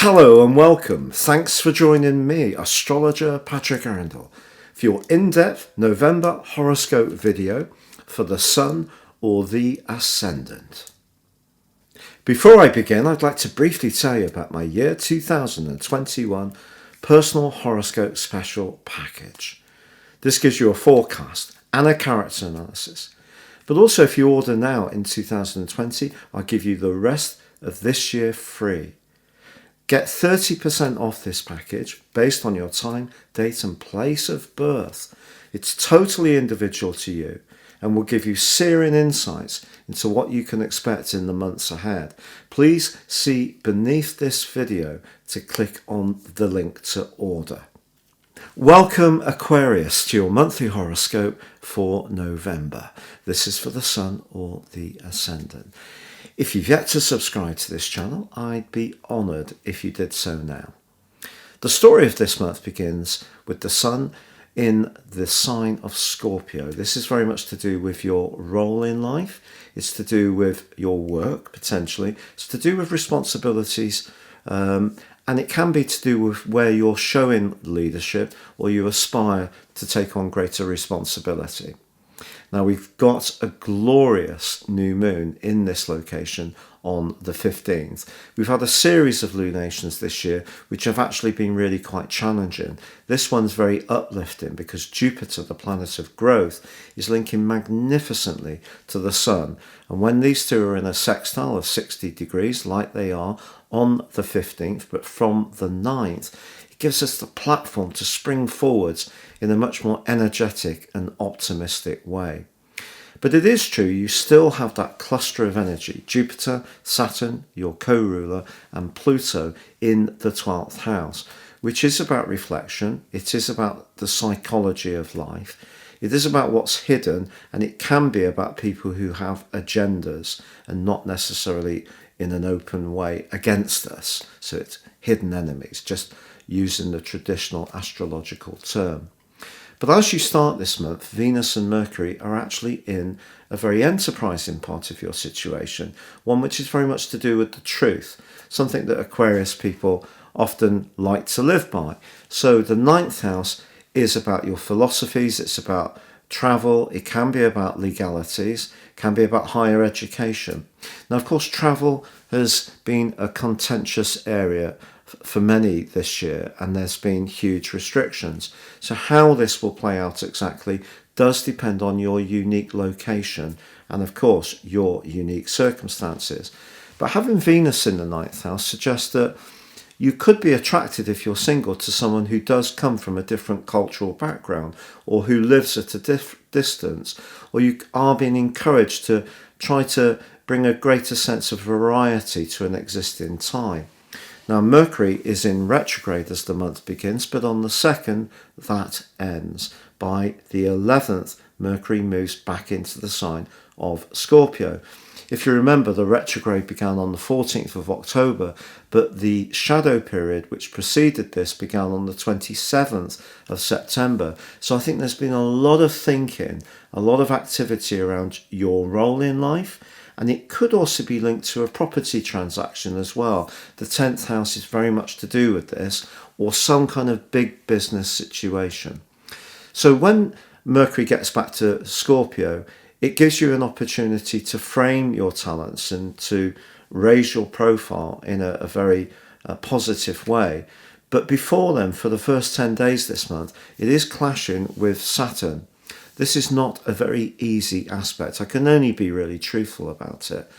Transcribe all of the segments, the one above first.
Hello and welcome. Thanks for joining me, astrologer Patrick Arundell, for your in-depth November horoscope video for the Sun or the Ascendant. Before I begin, I'd like to briefly tell you about my year 2021 personal horoscope special package. This gives you a forecast and a character analysis. But also, if you order now in 2020, I'll give you the rest of this year free. Get 30% off this package based on your time, date and place of birth. It's totally individual to you and will give you searing insights into what you can expect in the months ahead. Please see beneath this video to click on the link to order. Welcome Aquarius to your monthly horoscope for November. This is for the Sun or the Ascendant. If you've yet to subscribe to this channel, I'd be honoured if you did so now. The story of this month begins with the Sun in the sign of Scorpio. This is very much to do with your role in life. It's to do with your work, potentially. It's to do with responsibilities, and it can be to do with where you're showing leadership or you aspire to take on greater responsibility. Now we've got a glorious new moon in this location on the 15th. We've had a series of lunations this year which have actually been really quite challenging. This one's very uplifting because Jupiter, the planet of growth, is linking magnificently to the Sun. And when these two are in a sextile of 60 degrees, like they are on the 15th, but from the 9th, gives us the platform to spring forwards in a much more energetic and optimistic way. But it is true, you still have that cluster of energy, Jupiter, Saturn, your co-ruler, and Pluto in the 12th house, which is about reflection, it is about the psychology of life, it is about what's hidden, and it can be about people who have agendas and not necessarily in an open way against us. So it's hidden enemies, just using the traditional astrological term. But as you start this month, Venus and Mercury are actually in a very enterprising part of your situation, one which is very much to do with the truth, something that Aquarius people often like to live by. So the 9th house is about your philosophies, it's about travel, it can be about legalities, can be about higher education. Now, of course, travel has been a contentious area for many this year, and there's been huge restrictions. So how this will play out exactly does depend on your unique location and, of course, your unique circumstances. But having Venus in the 9th house suggests that you could be attracted, if you're single, to someone who does come from a different cultural background or who lives at a distance, or you are being encouraged to try to bring a greater sense of variety to an existing tie. Now, Mercury is in retrograde as the month begins, but on the 2nd, that ends. By the 11th, Mercury moves back into the sign of Scorpio. If you remember, the retrograde began on the 14th of October, but the shadow period which preceded this began on the 27th of September. So I think there's been a lot of thinking, a lot of activity around your role in life, and it could also be linked to a property transaction as well. The 10th house is very much to do with this, or some kind of big business situation. So when Mercury gets back to Scorpio, it gives you an opportunity to frame your talents and to raise your profile in a very positive way. But before then, for the first 10 days this month, it is clashing with Saturn. This is not a very easy aspect. I can only be really truthful about it.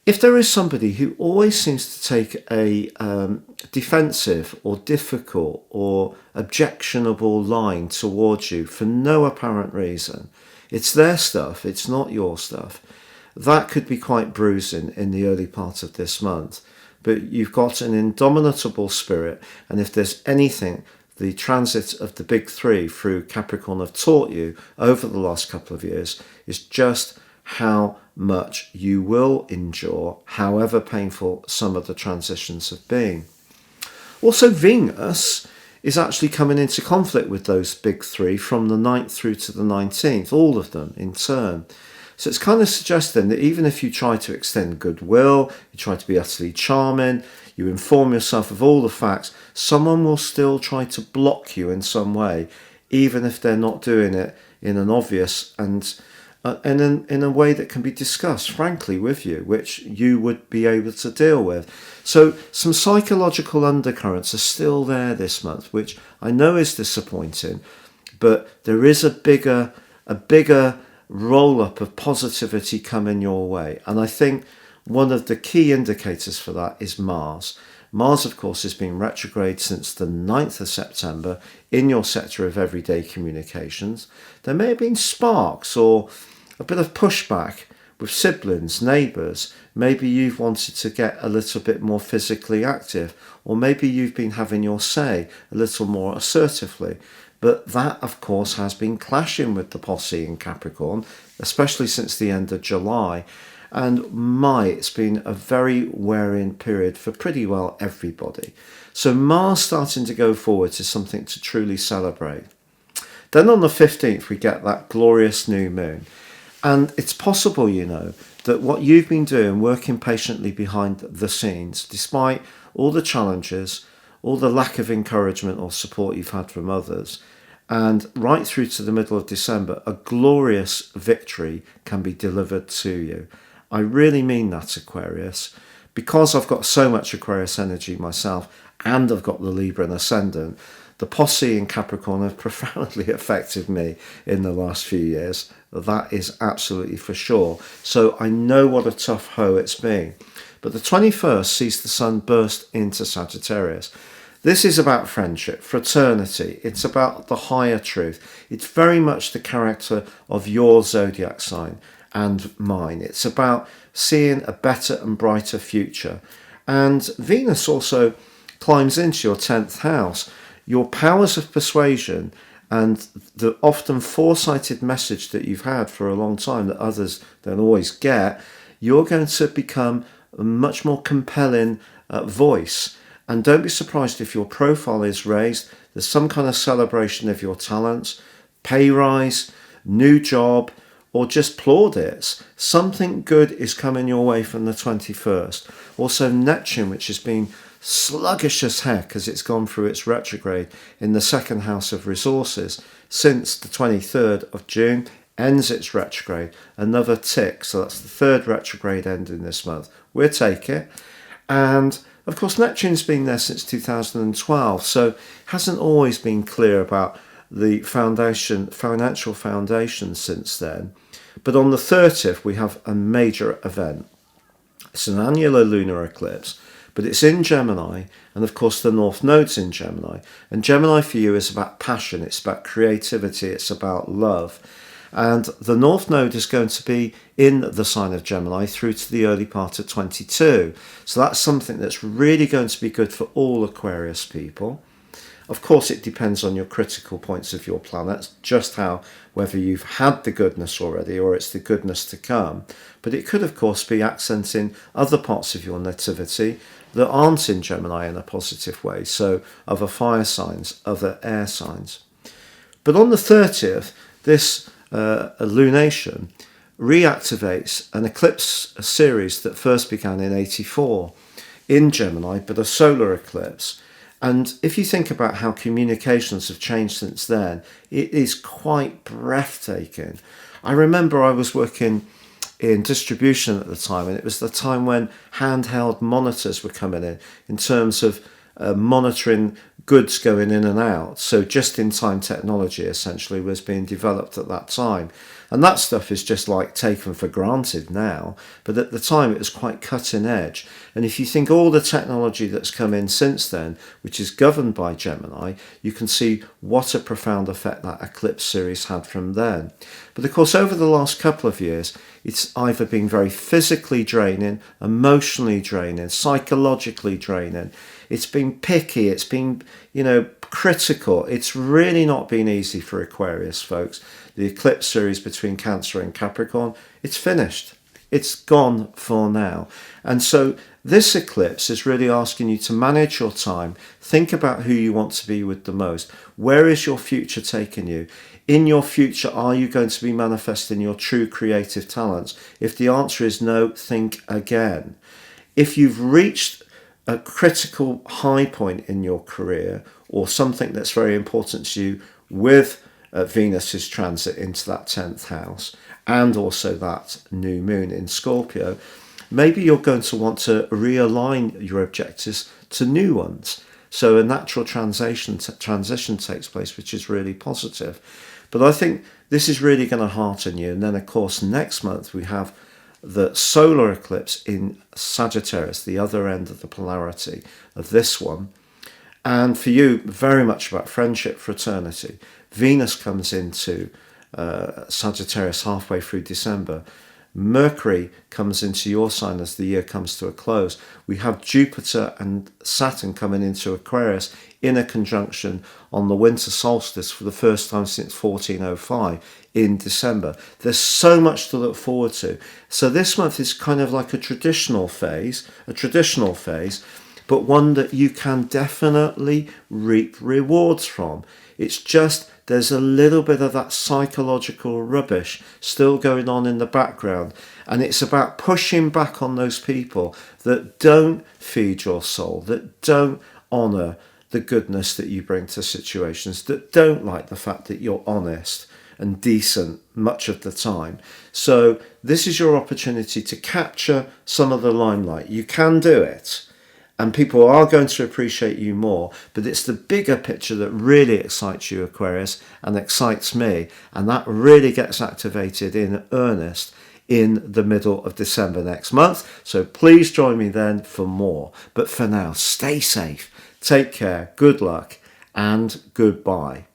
If there is somebody who always seems to take a defensive or difficult or objectionable line towards you for no apparent reason, it's their stuff, it's not your stuff, that could be quite bruising in the early part of this month. But you've got an indomitable spirit, and if there's anything the transit of the big three through Capricorn have taught you over the last couple of years, is just how much you will endure, however painful some of the transitions have been. Also, Venus is actually coming into conflict with those big three from the 9th through to the 19th, all of them in turn. So it's kind of suggesting that even if you try to extend goodwill, you try to be utterly charming, you inform yourself of all the facts, someone will still try to block you in some way, even if they're not doing it in an obvious and in a way that can be discussed frankly with you, which you would be able to deal with. So some psychological undercurrents are still there this month, which I know is disappointing, but there is a bigger roll-up of positivity coming your way. And I think one of the key indicators for that is Mars. Mars, of course, has been retrograde since the 9th of September in your sector of everyday communications. There may have been sparks or a bit of pushback with siblings, neighbours. Maybe you've wanted to get a little bit more physically active, or maybe you've been having your say a little more assertively. But that, of course, has been clashing with the posse in Capricorn, especially since the end of July. And it's been a very wearing period for pretty well everybody. So Mars starting to go forward is something to truly celebrate. Then on the 15th, we get that glorious new moon. And it's possible, that what you've been doing, working patiently behind the scenes, despite all the challenges, all the lack of encouragement or support you've had from others, and right through to the middle of December, a glorious victory can be delivered to you. I really mean that, Aquarius, because I've got so much Aquarius energy myself, and I've got the Libra and Ascendant. The posse in Capricorn have profoundly affected me in the last few years. That is absolutely for sure. So I know what a tough hoe it's been. But the 21st sees the sun burst into Sagittarius. This is about friendship, fraternity. It's about the higher truth. It's very much the character of your zodiac sign and mine. It's about seeing a better and brighter future. And Venus also climbs into your 10th house. Your powers of persuasion and the often foresighted message that you've had for a long time that others don't always get, you're going to become a much more compelling voice. And don't be surprised if your profile is raised. There's some kind of celebration of your talents, pay rise, new job, or just plaudits. Something good is coming your way from the 21st. Also Neptune, which has been sluggish as heck as it's gone through its retrograde in the second house of resources since the 23rd of June, ends its retrograde. Another tick, so that's the third retrograde ending this month. We'll take it. And of course Neptune's been there since 2012, so hasn't always been clear about the financial foundation since then. But on the 30th we have a major event. It's an annular lunar eclipse, but it's in Gemini, and of course the North Node's in Gemini. And Gemini for you is about passion, it's about creativity, it's about love. And the North Node is going to be in the sign of Gemini through to the early part of 22. So that's something that's really going to be good for all Aquarius people. Of course, it depends on your critical points of your planets, just whether you've had the goodness already or it's the goodness to come. But it could, of course, be accenting other parts of your nativity that aren't in Gemini in a positive way. So other fire signs, other air signs. But on the 30th, this lunation reactivates an eclipse series that first began in 84 in Gemini, but a solar eclipse. And if you think about how communications have changed since then, it is quite breathtaking. I remember I was working in distribution at the time, and it was the time when handheld monitors were coming in terms of monitoring goods going in and out. So just-in-time technology essentially was being developed at that time. And that stuff is just like taken for granted now. But at the time it was quite cutting edge. And if you think all the technology that's come in since then, which is governed by Gemini, you can see what a profound effect that eclipse series had from then. But of course, over the last couple of years, it's either been very physically draining, emotionally draining, psychologically draining. It's been picky, it's been, critical. It's really not been easy for Aquarius folks. The eclipse series between Cancer and Capricorn, it's finished. It's gone for now. And so this eclipse is really asking you to manage your time. Think about who you want to be with the most. Where is your future taking you? In your future, are you going to be manifesting your true creative talents? If the answer is no, think again. If you've reached a critical high point in your career or something that's very important to you with Venus's transit into that 10th house and also that new moon in Scorpio, maybe you're going to want to realign your objectives to new ones. So a natural transition takes place, which is really positive. But I think this is really going to hearten you. And then, of course, next month we have the solar eclipse in Sagittarius, the other end of the polarity of this one. And for you, very much about friendship, fraternity. Venus comes into Sagittarius halfway through December. Mercury comes into your sign as the year comes to a close. We have Jupiter and Saturn coming into Aquarius in a conjunction on the winter solstice for the first time since 1405 in December. There's so much to look forward to. So this month is kind of like a traditional phase, but one that you can definitely reap rewards from. It's just there's a little bit of that psychological rubbish still going on in the background. And it's about pushing back on those people that don't feed your soul, that don't honour the goodness that you bring to situations, that don't like the fact that you're honest and decent much of the time. So this is your opportunity to capture some of the limelight. You can do it. And people are going to appreciate you more, but it's the bigger picture that really excites you, Aquarius, and excites me. And that really gets activated in earnest in the middle of December next month. So please join me then for more. But for now, stay safe, take care, good luck, and goodbye.